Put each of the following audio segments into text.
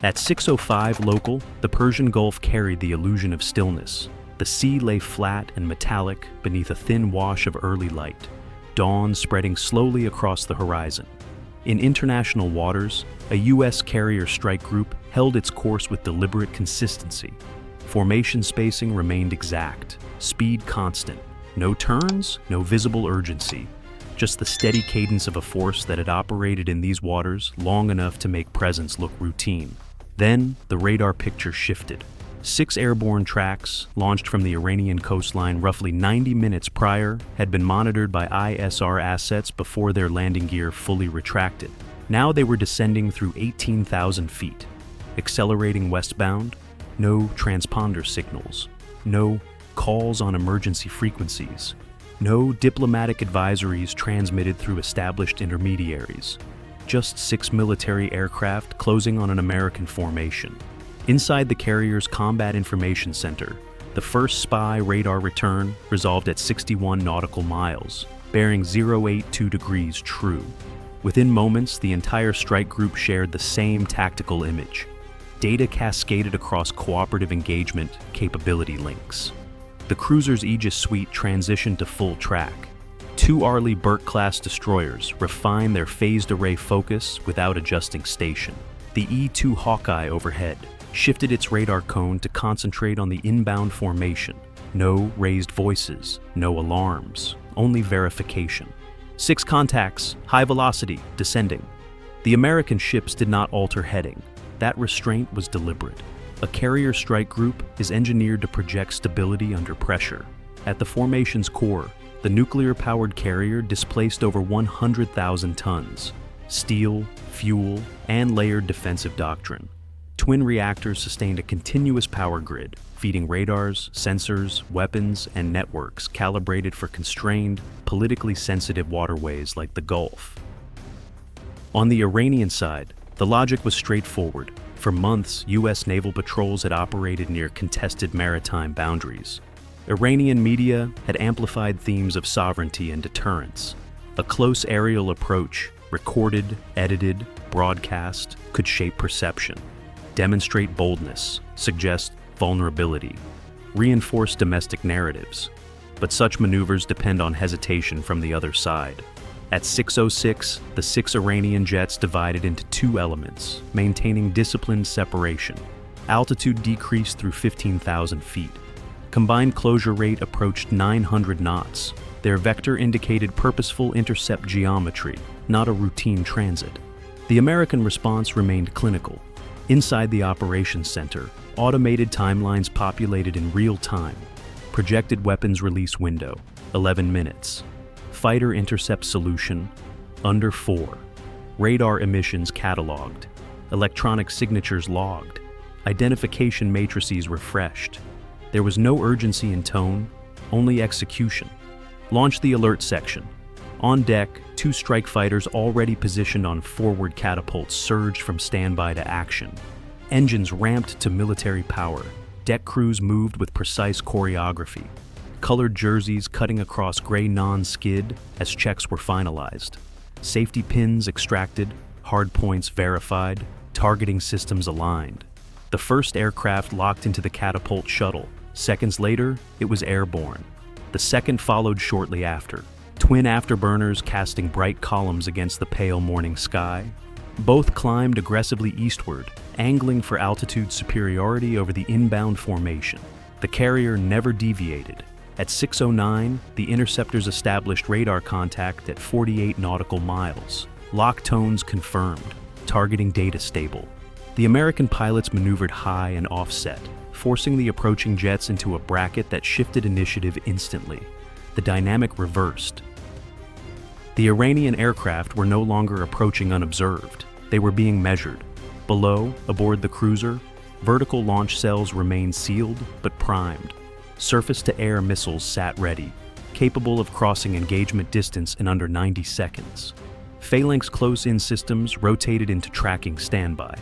At 6:05 local, the Persian Gulf carried the illusion of stillness. The sea lay flat and metallic beneath a thin wash of early light, dawn spreading slowly across the horizon. In international waters, a U.S. carrier strike group held its course with deliberate consistency. Formation spacing remained exact, speed constant. No turns, no visible urgency. Just the steady cadence of a force that had operated in these waters long enough to make presence look routine. Then, the radar picture shifted. 6 airborne tracks, launched from the Iranian coastline roughly 90 minutes prior, had been monitored by ISR assets before their landing gear fully retracted. Now they were descending through 18,000 feet. Accelerating westbound, no transponder signals, no calls on emergency frequencies, no diplomatic advisories transmitted through established intermediaries. Just 6 military aircraft closing on an American formation. Inside the carrier's Combat Information Center, the first spy radar return resolved at 61 nautical miles, bearing 082 degrees true. Within moments, the entire strike group shared the same tactical image. Data cascaded across cooperative engagement capability links. The cruiser's Aegis suite transitioned to full track. 2 Arleigh Burke-class destroyers refined their phased array focus without adjusting station. The E-2 Hawkeye overhead shifted its radar cone to concentrate on the inbound formation. No raised voices, no alarms, only verification. 6 contacts, high velocity, descending. The American ships did not alter heading. That restraint was deliberate. A carrier strike group is engineered to project stability under pressure. At the formation's core, the nuclear-powered carrier displaced over 100,000 tons. Steel, fuel, and layered defensive doctrine. Twin reactors sustained a continuous power grid, feeding radars, sensors, weapons, and networks calibrated for constrained, politically sensitive waterways like the Gulf. On the Iranian side, the logic was straightforward. For months, U.S. naval patrols had operated near contested maritime boundaries. Iranian media had amplified themes of sovereignty and deterrence. A close aerial approach, recorded, edited, broadcast, could shape perception, demonstrate boldness, suggest vulnerability, reinforce domestic narratives. But such maneuvers depend on hesitation from the other side. At 6:06, the 6 Iranian jets divided into 2 elements, maintaining disciplined separation. Altitude decreased through 15,000 feet. Combined closure rate approached 900 knots. Their vector indicated purposeful intercept geometry, not a routine transit. The American response remained clinical. Inside the operations center, automated timelines populated in real time. Projected weapons release window, 11 minutes. Fighter intercept solution, under 4. Radar emissions cataloged. Electronic signatures logged. Identification matrices refreshed. There was no urgency in tone, only execution. Launch the alert section. On deck, 2 strike fighters already positioned on forward catapults surged from standby to action. Engines ramped to military power. Deck crews moved with precise choreography. Colored jerseys cutting across gray non-skid as checks were finalized. Safety pins extracted, hardpoints verified, targeting systems aligned. The first aircraft locked into the catapult shuttle. Seconds later, it was airborne. The second followed shortly after. Twin afterburners casting bright columns against the pale morning sky. Both climbed aggressively eastward, angling for altitude superiority over the inbound formation. The carrier never deviated. At 6:09, the interceptors established radar contact at 48 nautical miles. Lock tones confirmed, targeting data stable. The American pilots maneuvered high and offset, forcing the approaching jets into a bracket that shifted initiative instantly. The dynamic reversed. The Iranian aircraft were no longer approaching unobserved. They were being measured. Below, aboard the cruiser, vertical launch cells remained sealed but primed. Surface-to-air missiles sat ready, capable of crossing engagement distance in under 90 seconds. Phalanx close-in systems rotated into tracking standby.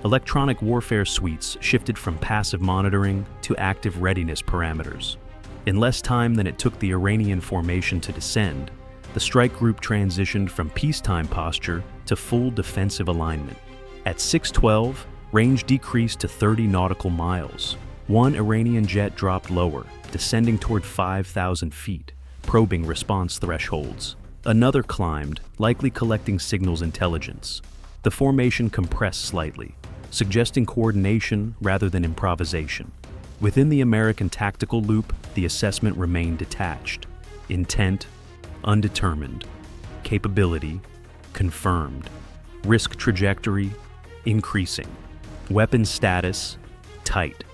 Electronic warfare suites shifted from passive monitoring to active readiness parameters. In less time than it took the Iranian formation to descend, the strike group transitioned from peacetime posture to full defensive alignment. At 6:12, Range decreased to 30 nautical miles. One Iranian jet dropped lower, descending toward 5,000 feet, probing response thresholds. Another climbed, likely collecting signals intelligence. The formation compressed slightly, suggesting coordination rather than improvisation. Within the American tactical loop, the assessment remained detached. Intent, undetermined. Capability, confirmed. Risk trajectory, increasing. Weapons status, tight.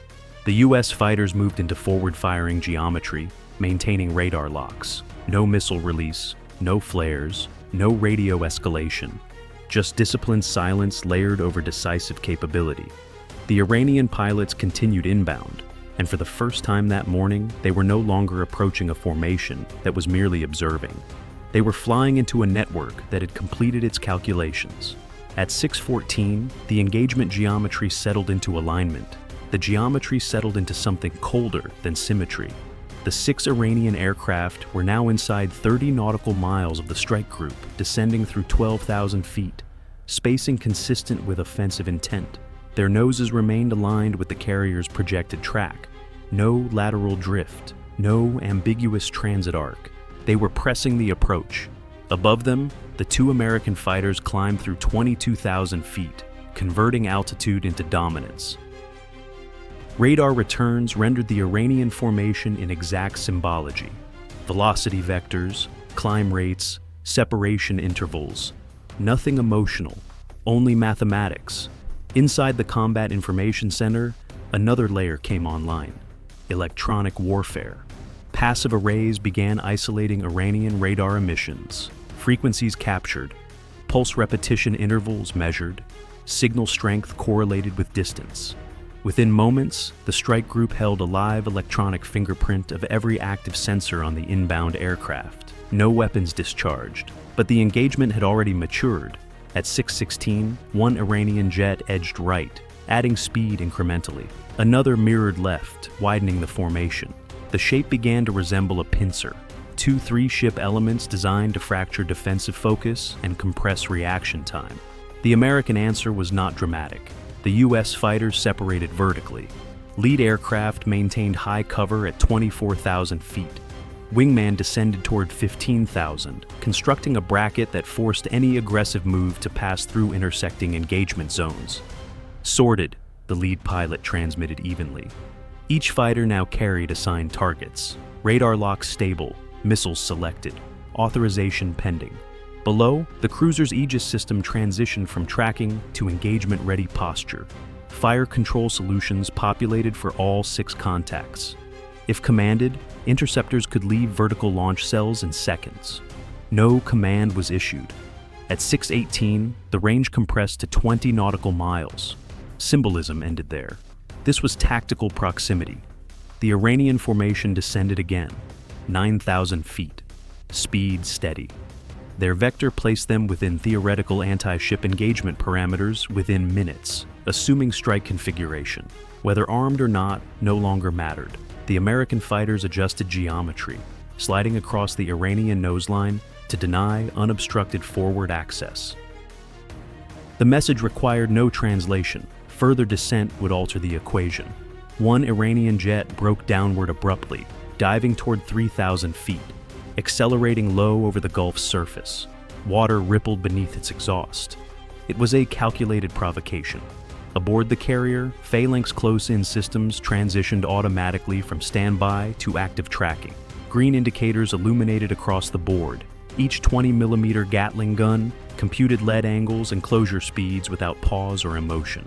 The U.S. fighters moved into forward-firing geometry, maintaining radar locks. No missile release, no flares, no radio escalation. Just disciplined silence layered over decisive capability. The Iranian pilots continued inbound, and for the first time that morning, they were no longer approaching a formation that was merely observing. They were flying into a network that had completed its calculations. At 6:14, the engagement geometry settled into alignment. The geometry settled into something colder than symmetry. The 6 Iranian aircraft were now inside 30 nautical miles of the strike group, descending through 12,000 feet, spacing consistent with offensive intent. Their noses remained aligned with the carrier's projected track. No lateral drift, no ambiguous transit arc. They were pressing the approach. Above them, the 2 American fighters climbed through 22,000 feet, converting altitude into dominance. Radar returns rendered the Iranian formation in exact symbology. Velocity vectors, climb rates, separation intervals. Nothing emotional, only mathematics. Inside the Combat Information Center, another layer came online: electronic warfare. Passive arrays began isolating Iranian radar emissions, frequencies captured, pulse repetition intervals measured, signal strength correlated with distance. Within moments, the strike group held a live electronic fingerprint of every active sensor on the inbound aircraft. No weapons discharged, but the engagement had already matured. At 6:16, one Iranian jet edged right, adding speed incrementally. Another mirrored left, widening the formation. The shape began to resemble a pincer, 2 3-ship elements designed to fracture defensive focus and compress reaction time. The American answer was not dramatic. The U.S. fighters separated vertically. Lead aircraft maintained high cover at 24,000 feet. Wingman descended toward 15,000, constructing a bracket that forced any aggressive move to pass through intersecting engagement zones. Sorted, the lead pilot transmitted evenly. Each fighter now carried assigned targets. Radar locks stable, missiles selected, authorization pending. Below, the cruiser's Aegis system transitioned from tracking to engagement-ready posture. Fire control solutions populated for all 6 contacts. If commanded, interceptors could leave vertical launch cells in seconds. No command was issued. At 6:18, the range compressed to 20 nautical miles. Symbolism ended there. This was tactical proximity. The Iranian formation descended again, 9,000 feet. Speed steady. Their vector placed them within theoretical anti-ship engagement parameters within minutes, assuming strike configuration. Whether armed or not no longer mattered. The American fighters adjusted geometry, sliding across the Iranian noseline to deny unobstructed forward access. The message required no translation. Further descent would alter the equation. One Iranian jet broke downward abruptly, diving toward 3,000 feet. Accelerating low over the Gulf's surface. Water rippled beneath its exhaust. It was a calculated provocation. Aboard the carrier, Phalanx close-in systems transitioned automatically from standby to active tracking. Green indicators illuminated across the board. Each 20mm Gatling gun computed lead angles and closure speeds without pause or emotion.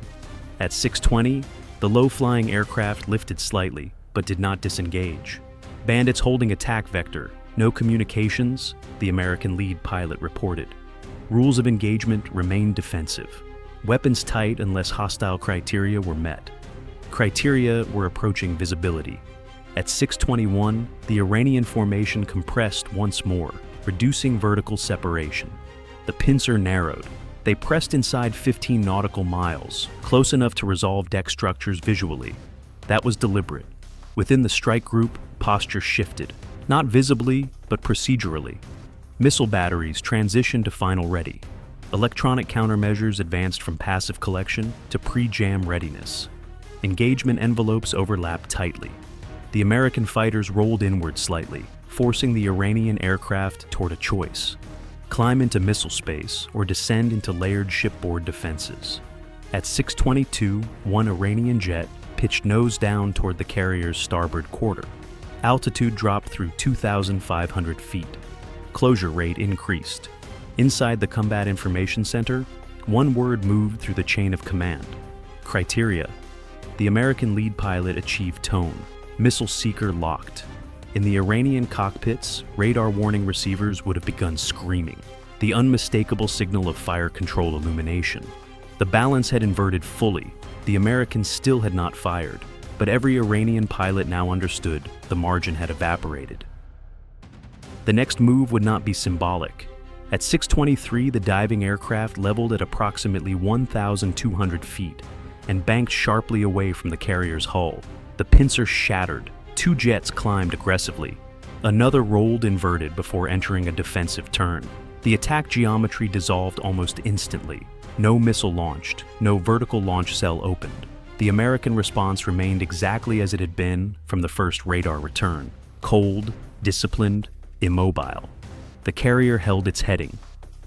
At 6:20, the low-flying aircraft lifted slightly, but did not disengage. Bandits holding attack vector. No communications, the American lead pilot reported. Rules of engagement remained defensive. Weapons tight unless hostile criteria were met. Criteria were approaching visibility. At 6:21, the Iranian formation compressed once more, reducing vertical separation. The pincer narrowed. They pressed inside 15 nautical miles, close enough to resolve deck structures visually. That was deliberate. Within the strike group, posture shifted. Not visibly, but procedurally. Missile batteries transitioned to final ready. Electronic countermeasures advanced from passive collection to pre-jam readiness. Engagement envelopes overlapped tightly. The American fighters rolled inward slightly, forcing the Iranian aircraft toward a choice: climb into missile space or descend into layered shipboard defenses. At 6:22, one Iranian jet pitched nose down toward the carrier's starboard quarter. Altitude dropped through 2,500 feet. Closure rate increased. Inside the Combat Information Center, one word moved through the chain of command: criteria. The American lead pilot achieved tone. Missile seeker locked. In the Iranian cockpits, radar warning receivers would have begun screaming, the unmistakable signal of fire control illumination. The balance had inverted fully. The Americans still had not fired, but every Iranian pilot now understood the margin had evaporated. The next move would not be symbolic. At 6:23, the diving aircraft leveled at approximately 1,200 feet and banked sharply away from the carrier's hull. The pincer shattered. Two jets climbed aggressively. Another rolled inverted before entering a defensive turn. The attack geometry dissolved almost instantly. No missile launched, no vertical launch cell opened. The American response remained exactly as it had been from the first radar return: cold, disciplined, immobile. The carrier held its heading,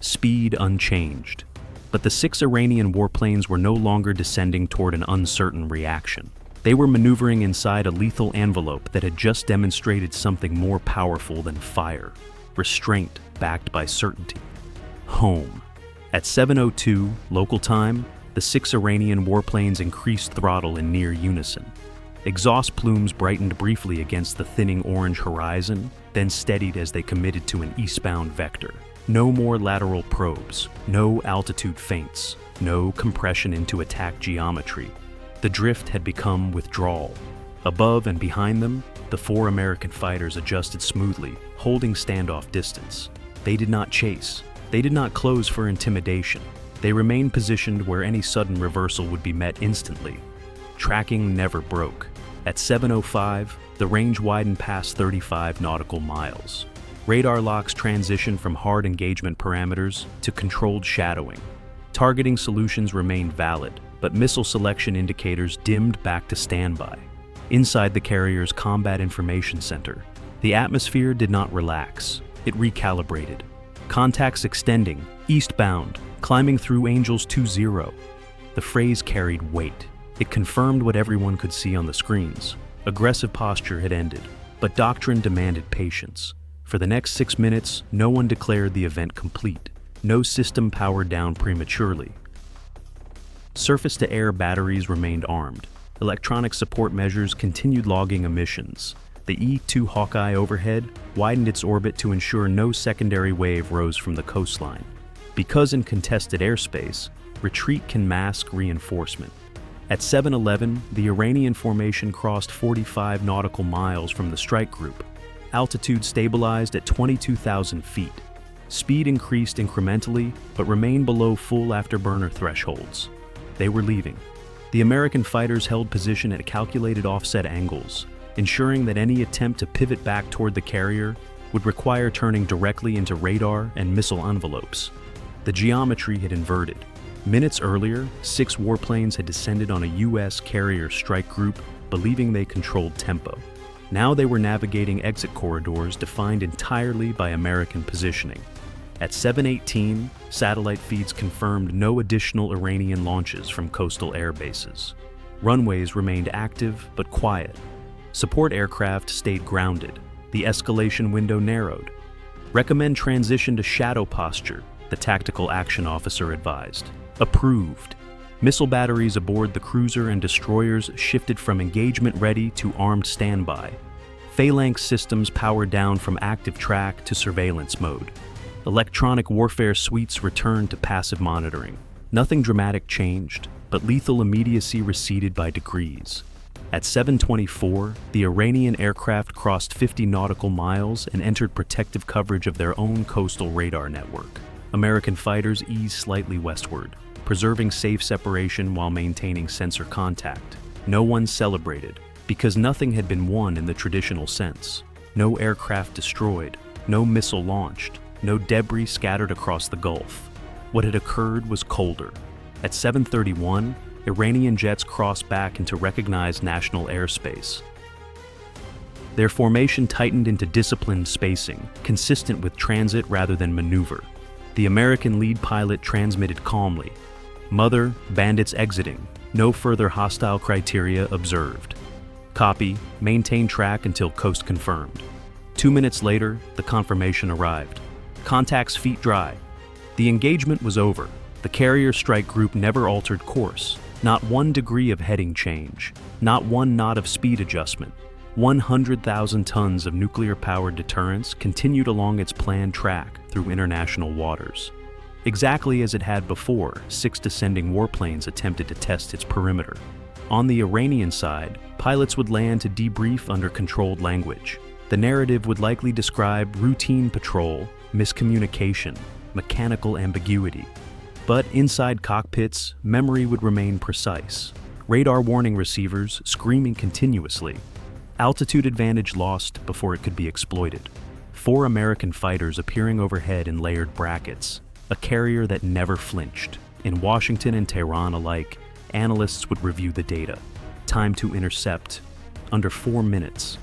speed unchanged. But the 6 Iranian warplanes were no longer descending toward an uncertain reaction. They were maneuvering inside a lethal envelope that had just demonstrated something more powerful than fire: restraint backed by certainty. Home. At 7:02 local time, the 6 Iranian warplanes increased throttle in near unison. Exhaust plumes brightened briefly against the thinning orange horizon, then steadied as they committed to an eastbound vector. No more lateral probes, no altitude feints, no compression into attack geometry. The drift had become withdrawal. Above and behind them, the 4 American fighters adjusted smoothly, holding standoff distance. They did not chase. They did not close for intimidation. They remained positioned where any sudden reversal would be met instantly. Tracking never broke. At 7:05, the range widened past 35 nautical miles. Radar locks transitioned from hard engagement parameters to controlled shadowing. Targeting solutions remained valid, but missile selection indicators dimmed back to standby. Inside the carrier's Combat Information Center, the atmosphere did not relax. It recalibrated. Contacts extending, eastbound, climbing through Angels 2-0. The phrase carried weight. It confirmed what everyone could see on the screens. Aggressive posture had ended, but doctrine demanded patience. For the next 6 minutes, no one declared the event complete. No system powered down prematurely. Surface-to-air batteries remained armed. Electronic support measures continued logging emissions. The E-2 Hawkeye overhead widened its orbit to ensure no secondary wave rose from the coastline. Because in contested airspace, retreat can mask reinforcement. At 7:11, the Iranian formation crossed 45 nautical miles from the strike group. Altitude stabilized at 22,000 feet. Speed increased incrementally, but remained below full afterburner thresholds. They were leaving. The American fighters held position at calculated offset angles, ensuring that any attempt to pivot back toward the carrier would require turning directly into radar and missile envelopes. The geometry had inverted. Minutes earlier, 6 warplanes had descended on a U.S. carrier strike group, believing they controlled tempo. Now they were navigating exit corridors defined entirely by American positioning. At 7:18, satellite feeds confirmed no additional Iranian launches from coastal air bases. Runways remained active but quiet. Support aircraft stayed grounded. The escalation window narrowed. Recommend transition to shadow posture, the tactical action officer advised. Approved. Missile batteries aboard the cruiser and destroyers shifted from engagement ready to armed standby. Phalanx systems powered down from active track to surveillance mode. Electronic warfare suites returned to passive monitoring. Nothing dramatic changed, but lethal immediacy receded by degrees. At 7:24, the Iranian aircraft crossed 50 nautical miles and entered protective coverage of their own coastal radar network. American fighters eased slightly westward, preserving safe separation while maintaining sensor contact. No one celebrated, because nothing had been won in the traditional sense. No aircraft destroyed, no missile launched, no debris scattered across the Gulf. What had occurred was colder. At 7:31, Iranian jets crossed back into recognized national airspace. Their formation tightened into disciplined spacing, consistent with transit rather than maneuver. The American lead pilot transmitted calmly, "Mother, bandits exiting. No further hostile criteria observed. Copy, maintain track until coast confirmed." 2 minutes later, the confirmation arrived. "Contacts feet dry." The engagement was over. The carrier strike group never altered course. Not 1 degree of heading change. Not 1 knot of speed adjustment. 100,000 tons of nuclear-powered deterrence continued along its planned track through international waters. Exactly as it had before, 6 descending warplanes attempted to test its perimeter. On the Iranian side, pilots would land to debrief under controlled language. The narrative would likely describe routine patrol, miscommunication, mechanical ambiguity. But inside cockpits, memory would remain precise. Radar warning receivers screaming continuously. Altitude advantage lost before it could be exploited. 4 American fighters appearing overhead in layered brackets. A carrier that never flinched. In Washington and Tehran alike, analysts would review the data. Time to intercept, under 4 minutes.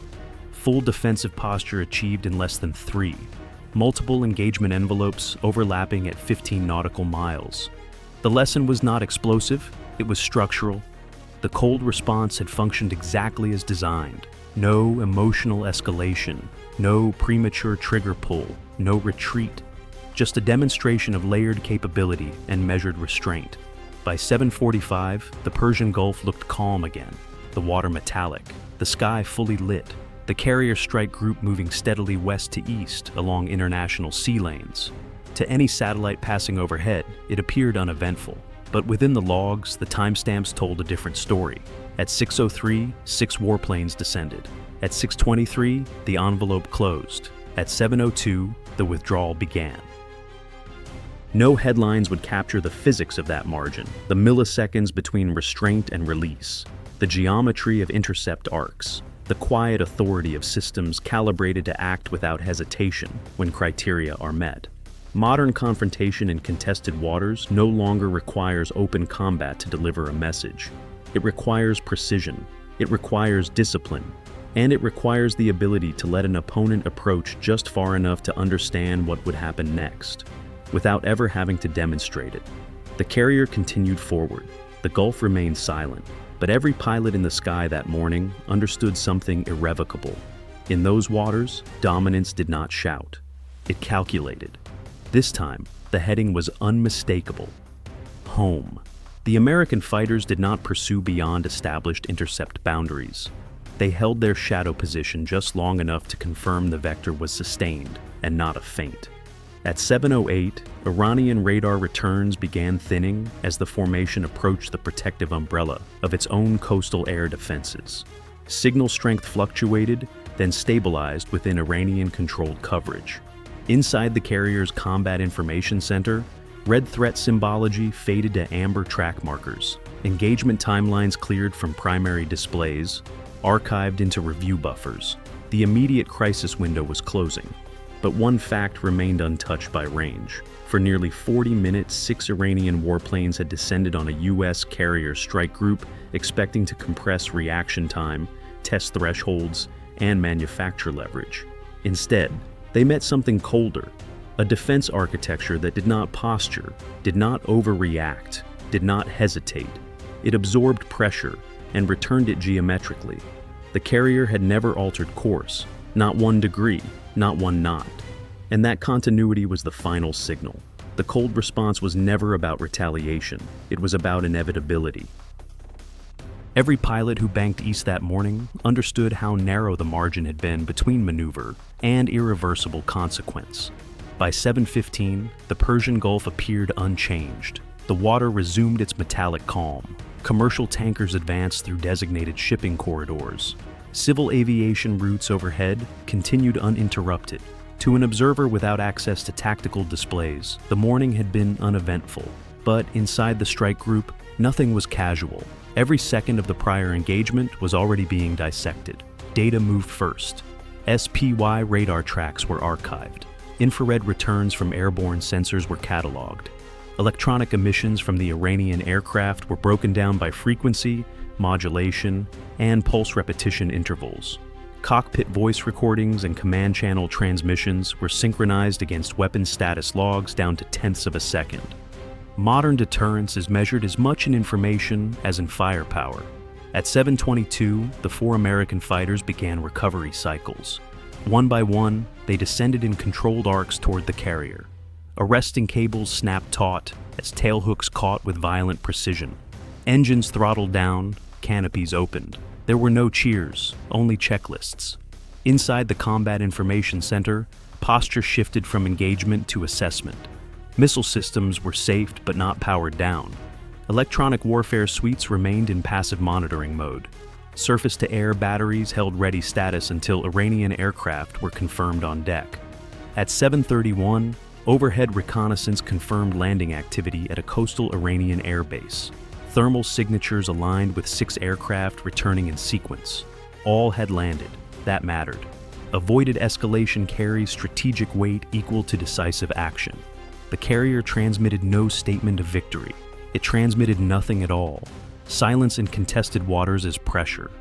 Full defensive posture achieved in less than 3. Multiple engagement envelopes overlapping at 15 nautical miles. The lesson was not explosive, it was structural. The cold response had functioned exactly as designed. No emotional escalation, no premature trigger pull, no retreat. Just a demonstration of layered capability and measured restraint. By 7:45, the Persian Gulf looked calm again, the water metallic, the sky fully lit, the carrier strike group moving steadily west to east along international sea lanes. To any satellite passing overhead, it appeared uneventful. But within the logs, the timestamps told a different story. At 6:03, 6 warplanes descended. At 6:23, the envelope closed. At 7:02, the withdrawal began. No headlines would capture the physics of that margin, the milliseconds between restraint and release, the geometry of intercept arcs, the quiet authority of systems calibrated to act without hesitation when criteria are met. Modern confrontation in contested waters no longer requires open combat to deliver a message. It requires precision, it requires discipline, and it requires the ability to let an opponent approach just far enough to understand what would happen next, without ever having to demonstrate it. The carrier continued forward. The Gulf remained silent, but every pilot in the sky that morning understood something irrevocable. In those waters, dominance did not shout. It calculated. This time, the heading was unmistakable. Home. The American fighters did not pursue beyond established intercept boundaries. They held their shadow position just long enough to confirm the vector was sustained and not a feint. At 7:08, Iranian radar returns began thinning as the formation approached the protective umbrella of its own coastal air defenses. Signal strength fluctuated, then stabilized within Iranian-controlled coverage. Inside the carrier's Combat Information Center, red threat symbology faded to amber track markers. Engagement timelines cleared from primary displays, archived into review buffers. The immediate crisis window was closing. But one fact remained untouched by range. For nearly 40 minutes, 6 Iranian warplanes had descended on a U.S. carrier strike group, expecting to compress reaction time, test thresholds, and manufacture leverage. Instead, they met something colder, a defense architecture that did not posture, did not overreact, did not hesitate. It absorbed pressure and returned it geometrically. The carrier had never altered course, not 1 degree, not 1 knot. And that continuity was the final signal. The cold response was never about retaliation. It was about inevitability. Every pilot who banked east that morning understood how narrow the margin had been between maneuver and irreversible consequence. By 7:15, the Persian Gulf appeared unchanged. The water resumed its metallic calm. Commercial tankers advanced through designated shipping corridors. Civil aviation routes overhead continued uninterrupted. To an observer without access to tactical displays, the morning had been uneventful. But inside the strike group, nothing was casual. Every second of the prior engagement was already being dissected. Data moved first. SPY radar tracks were archived. Infrared returns from airborne sensors were cataloged. Electronic emissions from the Iranian aircraft were broken down by frequency, modulation, and pulse repetition intervals. Cockpit voice recordings and command channel transmissions were synchronized against weapon status logs down to tenths of a second. Modern deterrence is measured as much in information as in firepower. At 7:22, the 4 American fighters began recovery cycles. One by one, they descended in controlled arcs toward the carrier. Arresting cables snapped taut as tailhooks caught with violent precision. Engines throttled down, canopies opened. There were no cheers, only checklists. Inside the Combat Information Center, posture shifted from engagement to assessment. Missile systems were safed but not powered down. Electronic warfare suites remained in passive monitoring mode. Surface-to-air batteries held ready status until Iranian aircraft were confirmed on deck. At 7:31, overhead reconnaissance confirmed landing activity at a coastal Iranian airbase. Thermal signatures aligned with 6 aircraft returning in sequence. All had landed. That mattered. Avoided escalation carries strategic weight equal to decisive action. The carrier transmitted no statement of victory. It transmitted nothing at all. Silence in contested waters is pressure.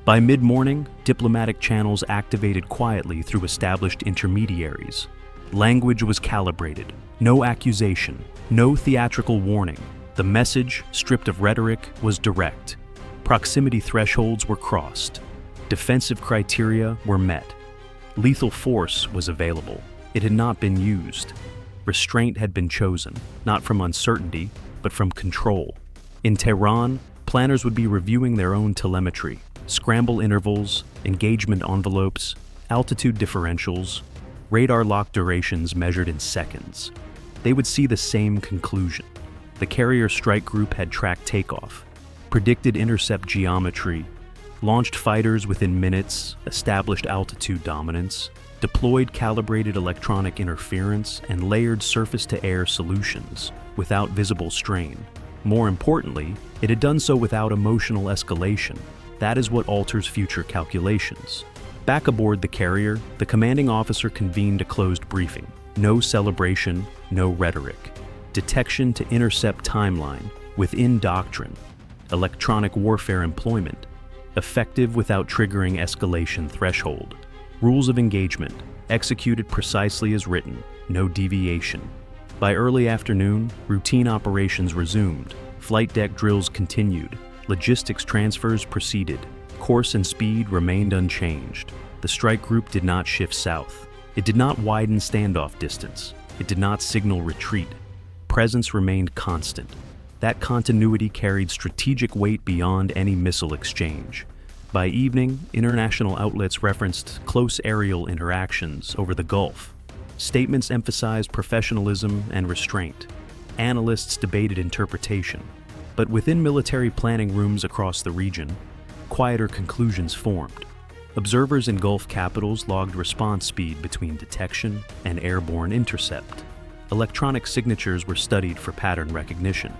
By mid-morning, diplomatic channels activated quietly through established intermediaries. Language was calibrated. No accusation, no theatrical warning. The message, stripped of rhetoric, was direct. Proximity thresholds were crossed. Defensive criteria were met. Lethal force was available. It had not been used. Restraint had been chosen, not from uncertainty, but from control. In Tehran, planners would be reviewing their own telemetry, scramble intervals, engagement envelopes, altitude differentials, radar lock durations measured in seconds. They would see the same conclusion. The carrier strike group had tracked takeoff, predicted intercept geometry, launched fighters within minutes, established altitude dominance, deployed calibrated electronic interference, and layered surface-to-air solutions without visible strain. More importantly, it had done so without emotional escalation. That is what alters future calculations. Back aboard the carrier, the commanding officer convened a closed briefing. No celebration, no rhetoric. Detection to intercept timeline, within doctrine. Electronic warfare employment. Effective without triggering escalation threshold. Rules of engagement, executed precisely as written, no deviation. By early afternoon, routine operations resumed. Flight deck drills continued. Logistics transfers proceeded. Course and speed remained unchanged. The strike group did not shift south. It did not widen standoff distance. It did not signal retreat. Presence remained constant. That continuity carried strategic weight beyond any missile exchange. By evening, international outlets referenced close aerial interactions over the Gulf. Statements emphasized professionalism and restraint. Analysts debated interpretation. But within military planning rooms across the region, quieter conclusions formed. Observers in Gulf capitals logged response speed between detection and airborne intercept. Electronic signatures were studied for pattern recognition.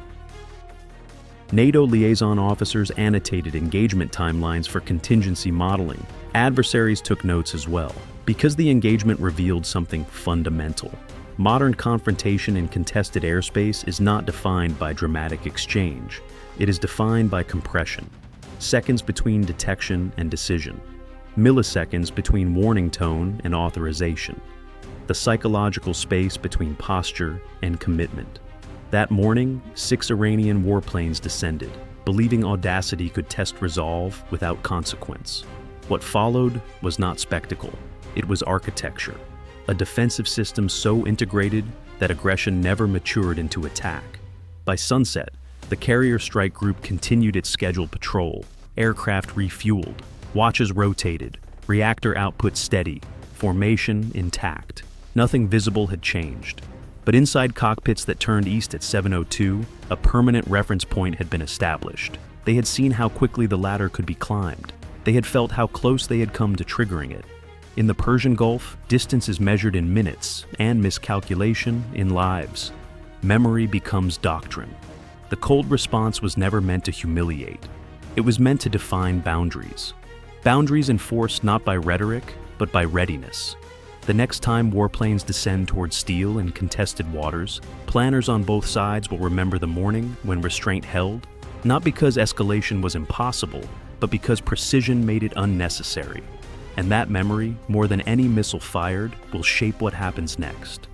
NATO liaison officers annotated engagement timelines for contingency modeling. Adversaries took notes as well, because the engagement revealed something fundamental. Modern confrontation in contested airspace is not defined by dramatic exchange. It is defined by compression. Seconds between detection and decision. Milliseconds between warning tone and authorization. The psychological space between posture and commitment. That morning, 6 Iranian warplanes descended, believing audacity could test resolve without consequence. What followed was not spectacle. It was architecture. A defensive system so integrated that aggression never matured into attack. By sunset, the carrier strike group continued its scheduled patrol. Aircraft refueled, watches rotated, reactor output steady, formation intact. Nothing visible had changed. But inside cockpits that turned east at 7:02, a permanent reference point had been established. They had seen how quickly the ladder could be climbed. They had felt how close they had come to triggering it. In the Persian Gulf, distance is measured in minutes and miscalculation in lives. Memory becomes doctrine. The cold response was never meant to humiliate. It was meant to define boundaries. Boundaries enforced not by rhetoric, but by readiness. The next time warplanes descend toward steel in contested waters, planners on both sides will remember the morning when restraint held, not because escalation was impossible, but because precision made it unnecessary. And that memory, more than any missile fired, will shape what happens next.